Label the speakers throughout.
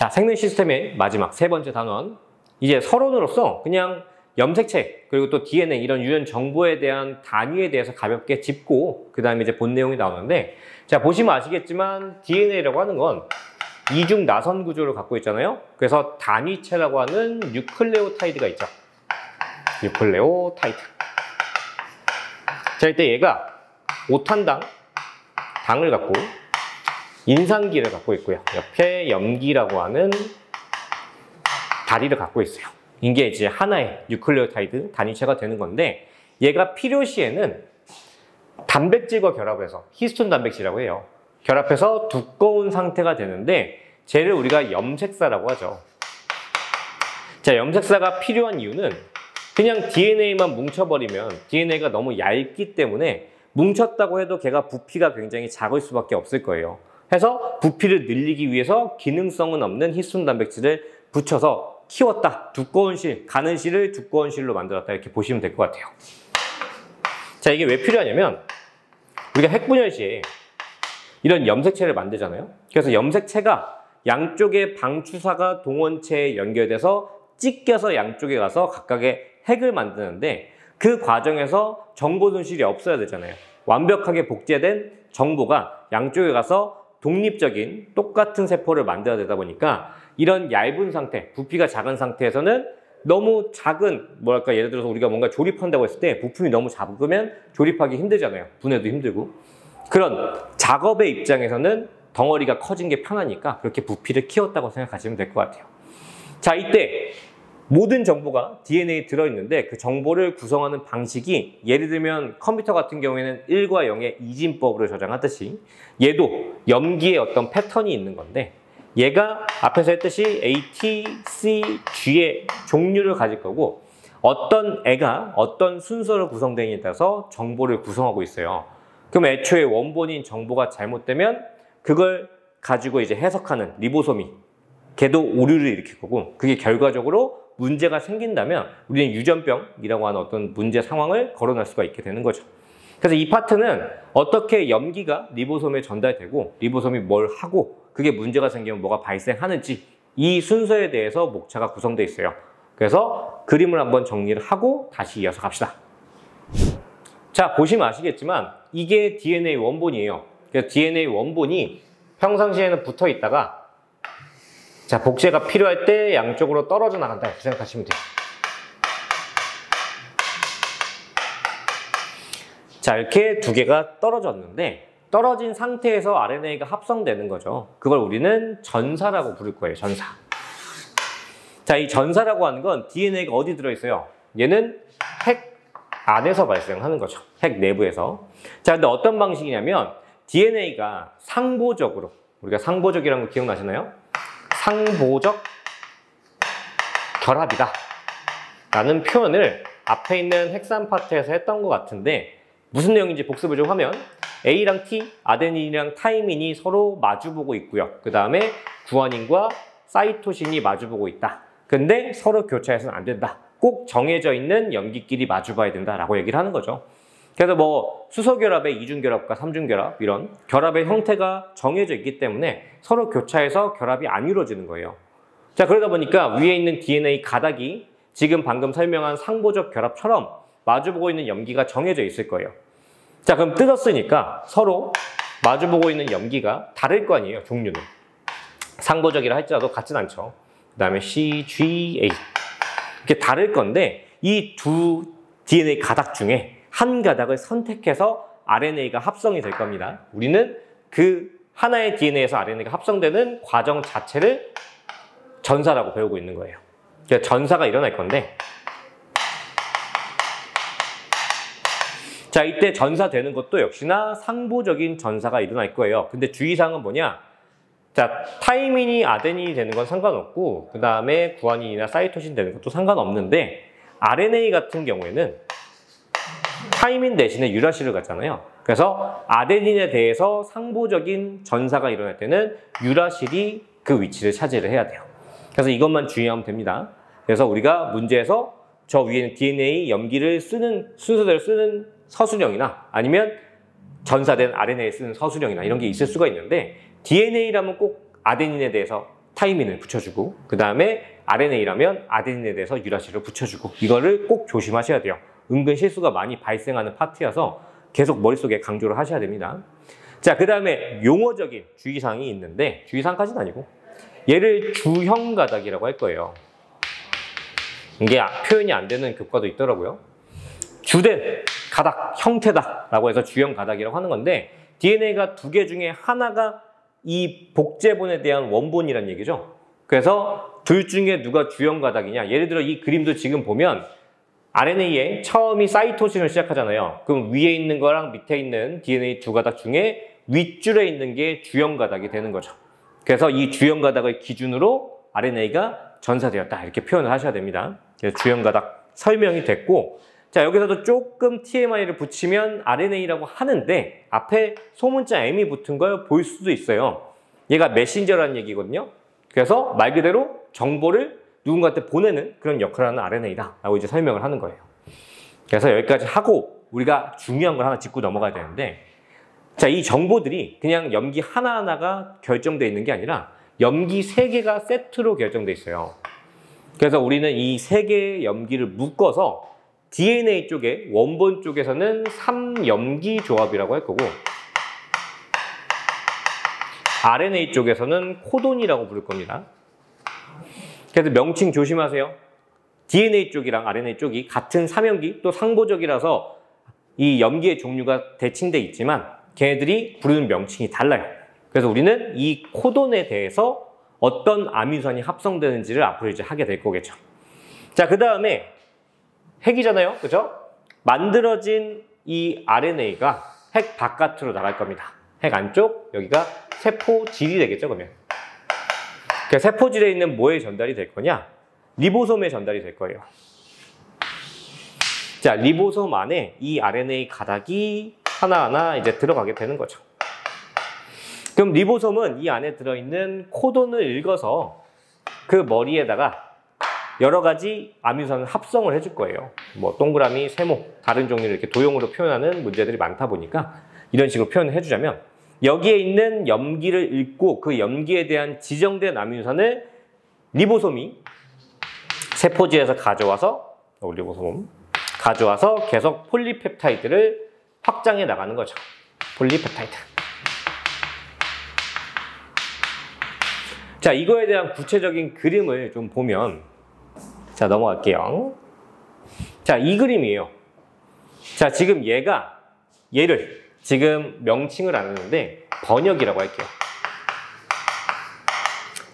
Speaker 1: 자, 생명 시스템의 마지막 세 번째 단원. 이제 서론으로서 그냥 염색체, 그리고 또 DNA 이런 유전 정보에 대한 단위에 대해서 가볍게 짚고 그 다음에 이제 본 내용이 나오는데, 자, 보시면 아시겠지만 DNA라고 하는 건 이중 나선 구조를 갖고 있잖아요. 그래서 단위체라고 하는 뉴클레오타이드가 있죠. 뉴클레오타이드. 자, 이때 얘가 5탄당 당을 갖고 인산기를 갖고 있고요. 옆에 염기라고 하는 다리를 갖고 있어요. 이게 이제 하나의 뉴클레오타이드 단위체가 되는 건데, 얘가 필요시에는 단백질과 결합해서 히스톤 단백질이라고 해요. 결합해서 두꺼운 상태가 되는데, 쟤를 우리가 염색사라고 하죠. 자, 염색사가 필요한 이유는 그냥 DNA만 뭉쳐버리면 DNA가 너무 얇기 때문에 뭉쳤다고 해도 걔가 부피가 굉장히 작을 수밖에 없을 거예요. 해서 부피를 늘리기 위해서 기능성은 없는 히스톤 단백질을 붙여서 키웠다. 두꺼운 실, 가는 실을 두꺼운 실로 만들었다. 이렇게 보시면 될 것 같아요. 자, 이게 왜 필요하냐면 우리가 핵분열 시에 이런 염색체를 만들잖아요. 그래서 염색체가 양쪽의 방추사가 동원체에 연결돼서 찢겨서 양쪽에 가서 각각의 핵을 만드는데, 그 과정에서 정보 손실이 없어야 되잖아요. 완벽하게 복제된 정보가 양쪽에 가서 독립적인 똑같은 세포를 만들어야 되다 보니까 이런 얇은 상태, 부피가 작은 상태에서는 너무 작은, 뭐랄까, 예를 들어서 우리가 뭔가 조립한다고 했을 때 부품이 너무 작으면 조립하기 힘들잖아요. 분해도 힘들고. 그런 작업의 입장에서는 덩어리가 커진 게 편하니까 그렇게 부피를 키웠다고 생각하시면 될 것 같아요. 자, 이때 모든 정보가 DNA에 들어있는데 그 정보를 구성하는 방식이, 예를 들면 컴퓨터 같은 경우에는 1과 0의 이진법으로 저장하듯이 얘도 염기의 어떤 패턴이 있는 건데, 얘가 앞에서 했듯이 A, T, C, G의 종류를 가질 거고, 어떤 애가 어떤 순서로 구성되느냐에 따라서 정보를 구성하고 있어요. 그럼 애초에 원본인 정보가 잘못되면 그걸 가지고 이제 해석하는 리보솜이 걔도 오류를 일으킬 거고, 그게 결과적으로 문제가 생긴다면 우리는 유전병이라고 하는 어떤 문제 상황을 거론할 수가 있게 되는 거죠. 그래서 이 파트는 어떻게 염기가 리보솜에 전달되고 리보솜이 뭘 하고 그게 문제가 생기면 뭐가 발생하는지, 이 순서에 대해서 목차가 구성되어 있어요. 그래서 그림을 한번 정리를 하고 다시 이어서 갑시다. 자, 보시면 아시겠지만 이게 DNA 원본이에요. 그래서 DNA 원본이 평상시에는 붙어 있다가, 자, 복제가 필요할 때 양쪽으로 떨어져 나간다 이렇게 생각하시면 돼요. 자, 이렇게 두 개가 떨어졌는데, 떨어진 상태에서 RNA가 합성되는 거죠. 그걸 우리는 전사라고 부를 거예요. 전사. 자, 이 전사라고 하는 건 DNA가 어디 들어있어요? 얘는 핵 안에서 발생하는 거죠. 핵 내부에서. 자, 근데 어떤 방식이냐면 DNA가 상보적으로, 우리가 상보적이라는 거 기억나시나요? 상보적 결합이다 라는 표현을 앞에 있는 핵산 파트에서 했던 것 같은데, 무슨 내용인지 복습을 좀 하면 A랑 T, 아데닌이랑 타이민이 서로 마주보고 있고요. 그 다음에 구아닌과 사이토신이 마주보고 있다. 근데 서로 교차해서는 안 된다. 꼭 정해져 있는 염기끼리 마주봐야 된다라고 얘기를 하는 거죠. 그래서 뭐 수소결합의 이중결합과 삼중결합, 이런 결합의 형태가 정해져 있기 때문에 서로 교차해서 결합이 안 이루어지는 거예요. 자, 그러다 보니까 위에 있는 DNA 가닥이 지금 방금 설명한 상보적 결합처럼 마주보고 있는 염기가 정해져 있을 거예요. 자, 그럼 뜯었으니까 서로 마주보고 있는 염기가 다를 거 아니에요, 종류는. 상보적이라 할지라도 같진 않죠. 그 다음에 C, G, A 이렇게 다를 건데, 이 두 DNA 가닥 중에 한 가닥을 선택해서 RNA가 합성이 될 겁니다. 우리는 그 하나의 DNA에서 RNA가 합성되는 과정 자체를 전사라고 배우고 있는 거예요. 그래서 전사가 일어날 건데, 자, 이때 전사되는 것도 역시나 상보적인 전사가 일어날 거예요. 근데 주의사항은 뭐냐? 자, 타이민이 아데닌이 되는 건 상관없고, 그 다음에 구아닌이나 사이토신 되는 것도 상관없는데, RNA 같은 경우에는 타이민 대신에 유라실을 갖잖아요. 그래서 아데닌에 대해서 상보적인 전사가 일어날 때는 유라실이 그 위치를 차지를 해야 돼요. 그래서 이것만 주의하면 됩니다. 그래서 우리가 문제에서 저 위에는 DNA 염기를 쓰는, 순서대로 쓰는 서술형이나 아니면 전사된 RNA에 쓰는 서술형이나 이런 게 있을 수가 있는데, DNA라면 꼭 아데닌에 대해서 타이민을 붙여주고 그 다음에 RNA라면 아데닌에 대해서 유라시를 붙여주고 이거를 꼭 조심하셔야 돼요. 은근 실수가 많이 발생하는 파트여서 계속 머릿속에 강조를 하셔야 됩니다. 자, 그 다음에 용어적인 주의사항이 있는데 주의사항까지는 아니고 얘를 주형 가닥이라고 할 거예요. 이게 표현이 안 되는 교과도 있더라고요. 주된 가닥, 형태다라고 해서 주형 가닥이라고 하는 건데 DNA가 두 개 중에 하나가 이 복제본에 대한 원본이란 얘기죠. 그래서 둘 중에 누가 주형 가닥이냐. 예를 들어 이 그림도 지금 보면 RNA에 처음이 사이토신을 시작하잖아요. 그럼 위에 있는 거랑 밑에 있는 DNA 두 가닥 중에 윗줄에 있는 게 주형 가닥이 되는 거죠. 그래서 이 주형 가닥을 기준으로 RNA가 전사되었다 이렇게 표현을 하셔야 됩니다. 그래서 주형 가닥 설명이 됐고 자, 여기서도 조금 TMI를 붙이면 RNA라고 하는데 앞에 소문자 M이 붙은 걸 볼 수도 있어요. 얘가 메신저라는 얘기거든요. 그래서 말 그대로 정보를 누군가한테 보내는 그런 역할을 하는 RNA다 라고 이제 설명을 하는 거예요. 그래서 여기까지 하고 우리가 중요한 걸 하나 짚고 넘어가야 되는데 자, 이 정보들이 그냥 염기 하나하나가 결정되어 있는 게 아니라 염기 3개가 세트로 결정되어 있어요. 그래서 우리는 이 3개의 염기를 묶어서 DNA 쪽에 원본 쪽에서는 3염기 조합이라고 할 거고 RNA 쪽에서는 코돈이라고 부를 겁니다. 그래서 명칭 조심하세요. DNA 쪽이랑 RNA 쪽이 같은 3염기 또 상보적이라서 이 염기의 종류가 대칭돼 있지만 걔네들이 부르는 명칭이 달라요. 그래서 우리는 이 코돈에 대해서 어떤 아미노산이 합성되는지를 앞으로 이제 하게 될 거겠죠. 자, 그 다음에 핵이잖아요. 그죠? 만들어진 이 RNA가 핵 바깥으로 나갈 겁니다. 핵 안쪽, 여기가 세포질이 되겠죠, 그러면. 그러니까 세포질에 있는 뭐에 전달이 될 거냐? 리보솜에 전달이 될 거예요. 자, 리보솜 안에 이 RNA 가닥이 하나하나 이제 들어가게 되는 거죠. 그럼 리보솜은 이 안에 들어있는 코돈을 읽어서 그 머리에다가 여러 가지 아미노산을 합성을 해줄 거예요. 뭐 동그라미, 세모, 다른 종류를 이렇게 도형으로 표현하는 문제들이 많다 보니까 이런 식으로 표현을 해주자면 여기에 있는 염기를 읽고 그 염기에 대한 지정된 아미노산을 리보솜이 세포질에서 가져와서 리보솜 가져와서 계속 폴리펩타이드를 확장해 나가는 거죠. 폴리펩타이드. 자, 이거에 대한 구체적인 그림을 좀 보면 자, 넘어갈게요. 자, 이 그림이에요. 자, 지금 얘를 지금 명칭을 안 하는데 번역이라고 할게요.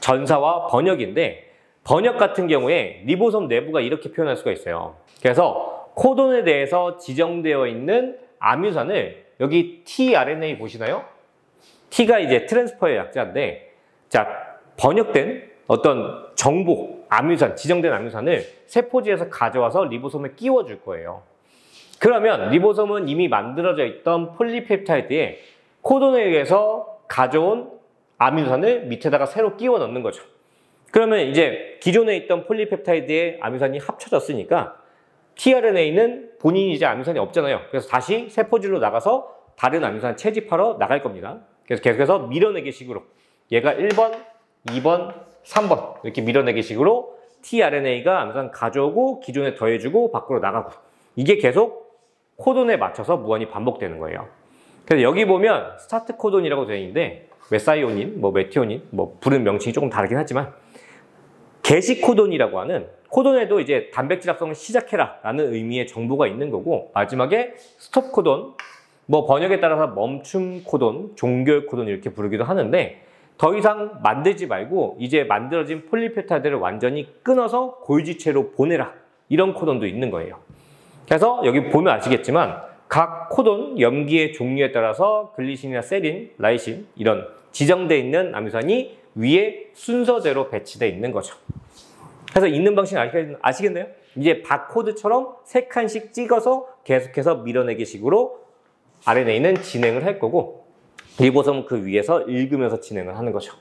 Speaker 1: 전사와 번역인데 번역 같은 경우에 리보솜 내부가 이렇게 표현할 수가 있어요. 그래서 코돈에 대해서 지정되어 있는 아미노산을 여기 tRNA 보시나요? T가 이제 트랜스퍼의 약자인데 자, 번역된 어떤 정보, 아미노산, 지정된 아미노산을 세포질에서 가져와서 리보솜에 끼워줄 거예요. 그러면 리보솜은 이미 만들어져 있던 폴리펩타이드에 코돈에 의해서 가져온 아미노산을 밑에다가 새로 끼워 넣는 거죠. 그러면 이제 기존에 있던 폴리펩타이드에 아미노산이 합쳐졌으니까 tRNA는 본인이 이제 아미노산이 없잖아요. 그래서 다시 세포질로 나가서 다른 아미노산 채집하러 나갈 겁니다. 그래서 계속해서 밀어내기 식으로 얘가 1번, 2번, 3번 이렇게 밀어내기 식으로 tRNA가 아미노산 가져오고 기존에 더해주고 밖으로 나가고 이게 계속 코돈에 맞춰서 무한히 반복되는 거예요. 그래서 여기 보면 스타트 코돈이라고 되어 있는데 메사이오닌, 메티오닌, 부른 명칭이 조금 다르긴 하지만 개시 코돈이라고 하는 코돈에도 이제 단백질 합성을 시작해라 라는 의미의 정보가 있는 거고 마지막에 스톱 코돈, 번역에 따라서 멈춤 코돈, 종결 코돈 이렇게 부르기도 하는데 더 이상 만들지 말고 이제 만들어진 폴리펩타이드를 완전히 끊어서 골지체로 보내라 이런 코돈도 있는 거예요. 그래서 여기 보면 아시겠지만 각 코돈 염기의 종류에 따라서 글리신이나 세린, 라이신 이런 지정되어 있는 아미노산이 위에 순서대로 배치되어 있는 거죠. 그래서 읽는 방식 아시겠나요? 이제 바코드처럼 3칸씩 찍어서 계속해서 밀어내기 식으로 RNA는 진행을 할 거고 리보솜은 그 위에서 읽으면서 진행을 하는 거죠.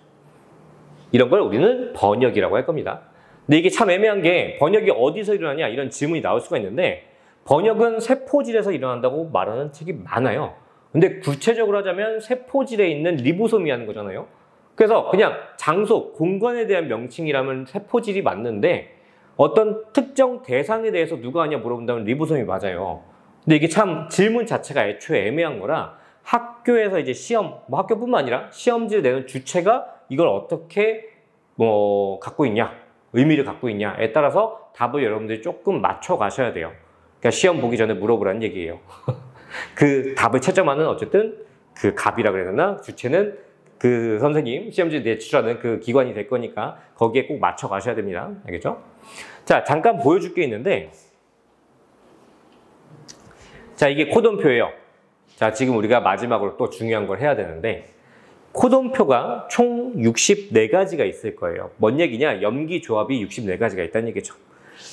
Speaker 1: 이런 걸 우리는 번역이라고 할 겁니다. 근데 이게 참 애매한 게 번역이 어디서 일어나냐 이런 질문이 나올 수가 있는데 번역은 세포질에서 일어난다고 말하는 책이 많아요. 근데 구체적으로 하자면 세포질에 있는 리보솜이 하는 거잖아요. 그래서 그냥 장소, 공간에 대한 명칭이라면 세포질이 맞는데 어떤 특정 대상에 대해서 누가 하냐 물어본다면 리보솜이 맞아요. 근데 이게 참 질문 자체가 애초에 애매한 거라 학교에서 이제 시험, 뭐 학교뿐만 아니라 시험지를 내는 주체가 이걸 어떻게 갖고 있냐, 의미를 갖고 있냐에 따라서 답을 여러분들이 조금 맞춰 가셔야 돼요. 그러니까 시험 보기 전에 물어보라는 얘기예요. 그 답을 채점하는 어쨌든 그 갑이라 그래야 되나? 주체는 그 선생님, 시험지 내출하는 그 기관이 될 거니까 거기에 꼭 맞춰 가셔야 됩니다. 알겠죠? 자, 잠깐 보여줄 게 있는데, 자, 이게 코돈표예요. 자, 지금 우리가 마지막으로 또 중요한 걸 해야 되는데, 코돈표가 총 64가지가 있을 거예요. 뭔 얘기냐? 염기 조합이 64가지가 있다는 얘기죠.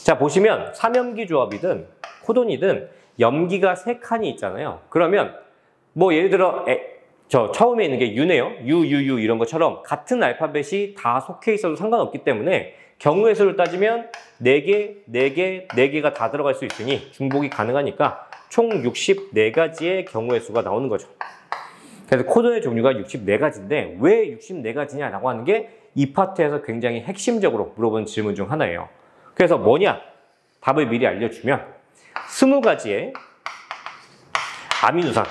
Speaker 1: 자, 보시면 삼염기 조합이든 코돈이든 염기가 3칸이 있잖아요. 그러면 뭐 예를 들어 저 처음에 있는 게 U네요. U 이런 것처럼 같은 알파벳이 다 속해 있어도 상관없기 때문에 경우의 수를 따지면 4개, 4개, 4개가 다 들어갈 수 있으니 중복이 가능하니까 총 64가지의 경우의 수가 나오는 거죠. 그래서 코돈의 종류가 64가지인데 왜 64가지냐라고 하는 게 이 파트에서 굉장히 핵심적으로 물어보는 질문 중 하나예요. 그래서 뭐냐? 답을 미리 알려주면 20가지의 아미노산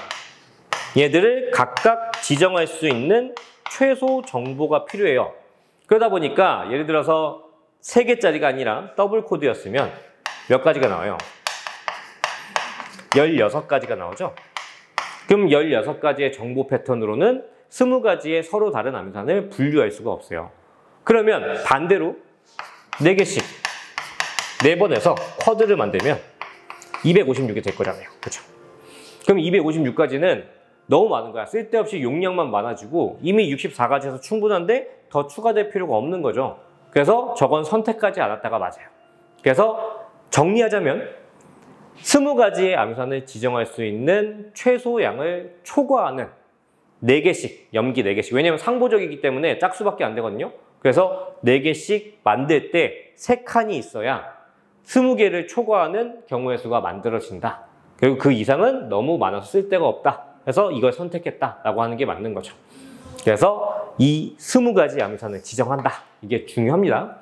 Speaker 1: 얘들을 각각 지정할 수 있는 최소 정보가 필요해요. 그러다 보니까 예를 들어서 3개짜리가 아니라 더블 코드였으면 몇 가지가 나와요? 16가지가 나오죠? 그럼 16가지의 정보 패턴으로는 20가지의 서로 다른 아미노산을 분류할 수가 없어요. 그러면 반대로 4개씩 4번 해서 쿼드를 만들면 256이 될 거잖아요. 그렇죠? 그럼 256가지는 너무 많은 거야. 쓸데없이 용량만 많아지고 이미 64가지에서 충분한데 더 추가될 필요가 없는 거죠. 그래서 저건 선택하지 않았다가 맞아요. 그래서 정리하자면 20가지의 아미노산을 지정할 수 있는 최소량을 초과하는 4개씩, 염기 4개씩. 왜냐면 상보적이기 때문에 짝수밖에 안 되거든요. 그래서 4개씩 만들 때 3칸이 있어야 20개를 초과하는 경우의 수가 만들어진다. 그리고 그 이상은 너무 많아서 쓸데가 없다. 그래서 이걸 선택했다라고 하는 게 맞는 거죠. 그래서 이 20가지 아미노산을 지정한다. 이게 중요합니다.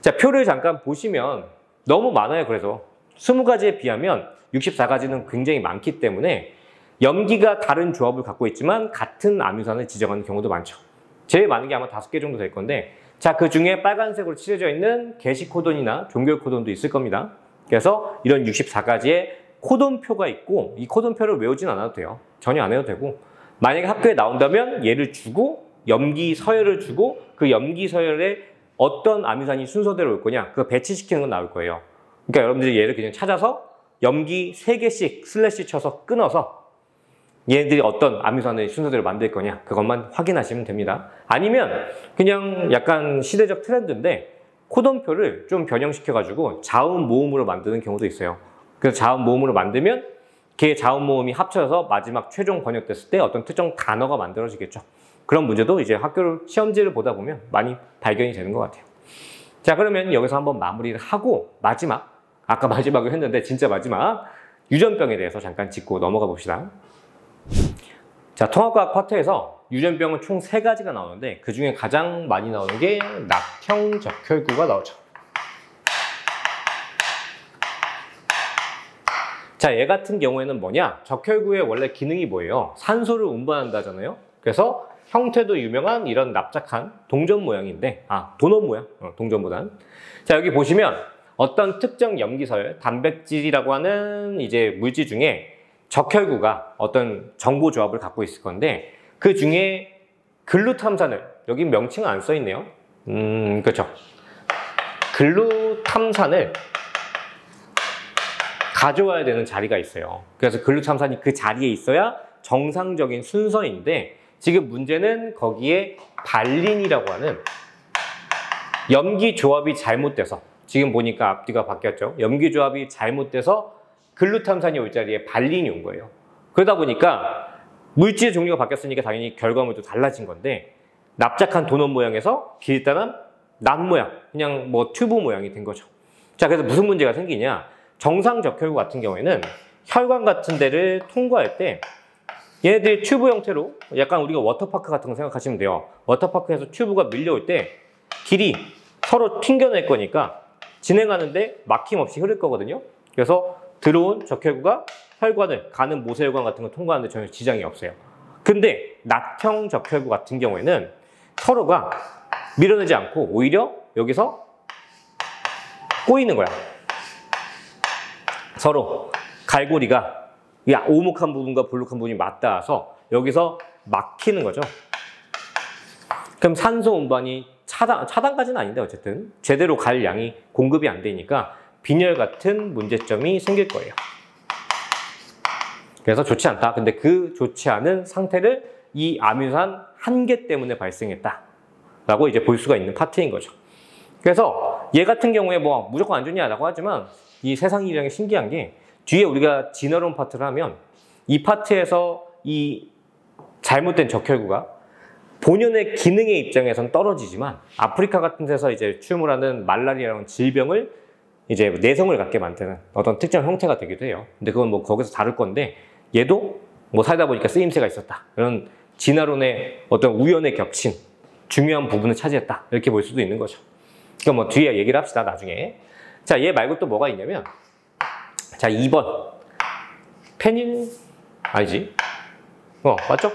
Speaker 1: 자, 표를 잠깐 보시면 너무 많아요. 그래서 20가지에 비하면 64가지는 굉장히 많기 때문에 염기가 다른 조합을 갖고 있지만 같은 아미노산을 지정하는 경우도 많죠. 제일 많은 게 아마 5개 정도 될 건데 자, 그 중에 빨간색으로 칠해져 있는 게시 코돈이나 종결 코돈도 있을 겁니다. 그래서 이런 64가지의 코돈표가 있고 이 코돈표를 외우진 않아도 돼요. 전혀 안 해도 되고 만약에 학교에 나온다면 얘를 주고 염기 서열을 주고 그 염기 서열에 어떤 아미노산이 순서대로 올 거냐 그거 배치시키는 건 나올 거예요. 그러니까 여러분들이 얘를 그냥 찾아서 염기 3개씩 슬래시 쳐서 끊어서 얘네들이 어떤 아미노산을 순서대로 만들 거냐 그것만 확인하시면 됩니다. 아니면 그냥 약간 시대적 트렌드인데 코돈표를 좀 변형시켜가지고 자음 모음으로 만드는 경우도 있어요. 그래서 자음 모음으로 만들면 걔 자음 모음이 합쳐져서 마지막 최종 번역됐을 때 어떤 특정 단어가 만들어지겠죠. 그런 문제도 이제 학교 시험지를 보다 보면 많이 발견이 되는 것 같아요. 자, 그러면 여기서 한번 마무리를 하고 마지막, 아까 마지막을 했는데 진짜 마지막 유전병에 대해서 잠깐 짚고 넘어가 봅시다. 자, 통합과학 파트에서 유전병은 총 3가지가 나오는데 그 중에 가장 많이 나오는 게 낙형 적혈구가 나오죠. 자, 얘 같은 경우에는 뭐냐? 적혈구의 원래 기능이 뭐예요? 산소를 운반한다잖아요. 그래서 형태도 유명한 이런 납작한 동전 모양인데 도넛 모양, 동전보단. 자, 여기 보시면 어떤 특정 염기서열, 단백질이라고 하는 이제 물질 중에 적혈구가 어떤 정보 조합을 갖고 있을 건데 그 중에 글루탐산을, 여기 명칭은 안 써 있네요. 그렇죠. 글루탐산을 가져와야 되는 자리가 있어요. 그래서 글루탐산이 그 자리에 있어야 정상적인 순서인데 지금 문제는 거기에 발린이라고 하는 염기 조합이 잘못돼서 지금 보니까 앞뒤가 바뀌었죠. 염기 조합이 잘못돼서 글루탐산이 올 자리에 발린이 온 거예요. 그러다 보니까 물질의 종류가 바뀌었으니까 당연히 결과물도 달라진 건데 납작한 도넛 모양에서 길다란 낫 모양, 그냥 뭐 튜브 모양이 된 거죠. 자, 그래서 무슨 문제가 생기냐? 정상 적혈구 같은 경우에는 혈관 같은 데를 통과할 때 얘네들이 튜브 형태로 약간 우리가 워터파크 같은 거 생각하시면 돼요. 워터파크에서 튜브가 밀려올 때 길이 서로 튕겨낼 거니까 진행하는데 막힘없이 흐를 거거든요. 그래서 들어온 적혈구가 혈관을 가는 모세혈관 같은 거 통과하는데 전혀 지장이 없어요. 근데 낫형 적혈구 같은 경우에는 서로가 밀어내지 않고 오히려 여기서 꼬이는 거야. 서로 갈고리가 오목한 부분과 볼록한 부분이 맞닿아서 여기서 막히는 거죠. 그럼 산소 운반이 차단까지는 아닌데 어쨌든 제대로 갈 양이 공급이 안 되니까 빈혈 같은 문제점이 생길 거예요. 그래서 좋지 않다. 근데 그 좋지 않은 상태를 이 아미노산 한계 때문에 발생했다 라고 이제 볼 수가 있는 파트인 거죠. 그래서 얘 같은 경우에 뭐 무조건 안 좋냐라고 하지만 이 세상 일이라는 게 신기한 게 뒤에 우리가 지너론 파트를 하면 이 파트에서 이 잘못된 적혈구가 본연의 기능의 입장에선 떨어지지만 아프리카 같은 데서 이제 출몰하는 말라리아라는 질병을 이제 내성을 갖게 만드는 어떤 특정 형태가 되기도 해요. 근데 그건 뭐 거기서 다룰 건데 얘도 뭐 살다 보니까 쓰임새가 있었다. 이런 진화론의 어떤 우연에 겹친 중요한 부분을 차지했다. 이렇게 볼 수도 있는 거죠. 그럼 뭐 뒤에 얘기를 합시다, 나중에. 자, 얘 말고 또 뭐가 있냐면 자, 2번. 페닐, 아니지? 맞죠?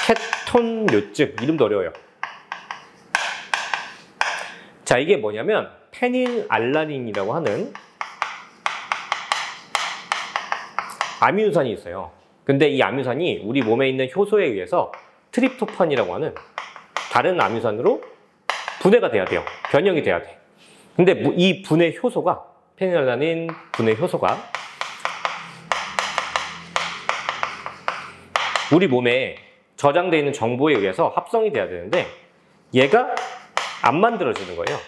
Speaker 1: 케톤요증. 이름도 어려워요. 자, 이게 뭐냐면 페닐알라닌이라고 하는 아미노산이 있어요. 근데 이 아미노산이 우리 몸에 있는 효소에 의해서 트립토판이라고 하는 다른 아미노산으로 분해가 돼야 돼요. 변형이 돼야 돼. 근데 이 분해 효소가 페닐알라닌 분해 효소가 우리 몸에 저장되어 있는 정보에 의해서 합성이 돼야 되는데 얘가 안 만들어지는 거예요.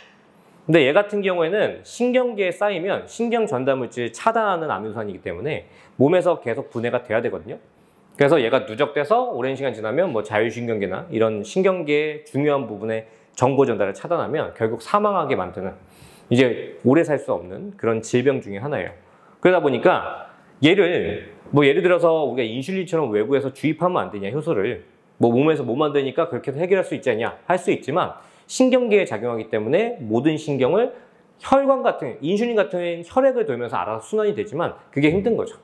Speaker 1: 근데 얘 같은 경우에는 신경계에 쌓이면 신경 전달 물질을 차단하는 아미노산이기 때문에 몸에서 계속 분해가 돼야 되거든요. 그래서 얘가 누적돼서 오랜 시간 지나면 뭐 자율신경계나 이런 신경계의 중요한 부분에 정보 전달을 차단하면 결국 사망하게 만드는 이제 오래 살 수 없는 그런 질병 중에 하나예요. 그러다 보니까 얘를 뭐 예를 들어서 우리가 인슐린처럼 외부에서 주입하면 안 되냐, 효소를. 뭐 몸에서 못 만드니까 그렇게 해서 해결할 수 있지 않냐 할 수 있지만 신경계에 작용하기 때문에 모든 신경을 혈관 같은, 인슐린 같은 경우에는 혈액을 돌면서 알아서 순환이 되지만 그게 힘든 거죠.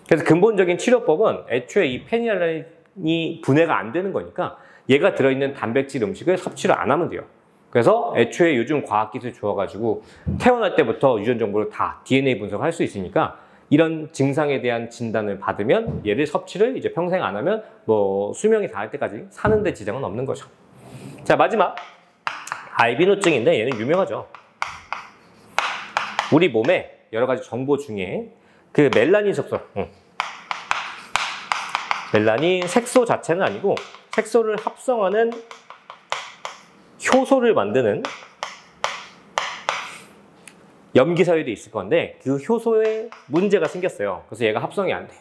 Speaker 1: 그래서 근본적인 치료법은 애초에 이 페닐알라닌이 분해가 안 되는 거니까 얘가 들어있는 단백질 음식을 섭취를 안 하면 돼요. 그래서 애초에 요즘 과학기술이 좋아가지고 태어날 때부터 유전 정보를 다 DNA 분석을 할 수 있으니까 이런 증상에 대한 진단을 받으면 얘를 섭취를 이제 평생 안 하면 뭐 수명이 닿을 때까지 사는데 지장은 없는 거죠. 자, 마지막 알비노증인데 얘는 유명하죠. 우리 몸에 여러 가지 정보 중에 그 멜라닌 색소, 멜라닌 색소 자체는 아니고 색소를 합성하는 효소를 만드는 염기서열이 있을 건데 그 효소에 문제가 생겼어요. 그래서 얘가 합성이 안 돼.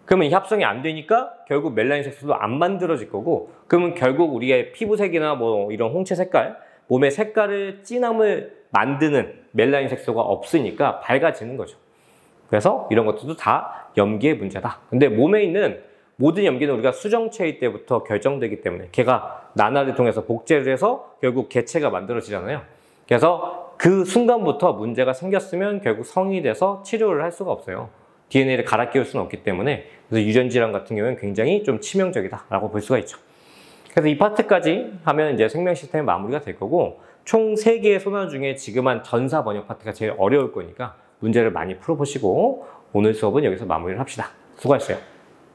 Speaker 1: 그러면 이 합성이 안 되니까 결국 멜라닌 색소도 안 만들어질 거고, 그러면 결국 우리의 피부색이나 뭐 이런 홍채 색깔, 몸의 색깔을 진함을 만드는 멜라닌 색소가 없으니까 밝아지는 거죠. 그래서 이런 것들도 다 염기의 문제다. 근데 몸에 있는 모든 염기는 우리가 수정체일 때부터 결정되기 때문에 걔가 난화를 통해서 복제를 해서 결국 개체가 만들어지잖아요. 그래서 그 순간부터 문제가 생겼으면 결국 성인이 돼서 치료를 할 수가 없어요. DNA를 갈아 끼울 수는 없기 때문에. 그래서 유전질환 같은 경우는 굉장히 좀 치명적이다라고 볼 수가 있죠. 그래서 이 파트까지 하면 이제 생명 시스템이 마무리가 될 거고, 총 3개의 소나 중에 지금 한 전사 번역 파트가 제일 어려울 거니까 문제를 많이 풀어보시고 오늘 수업은 여기서 마무리를 합시다. 수고하셨어요.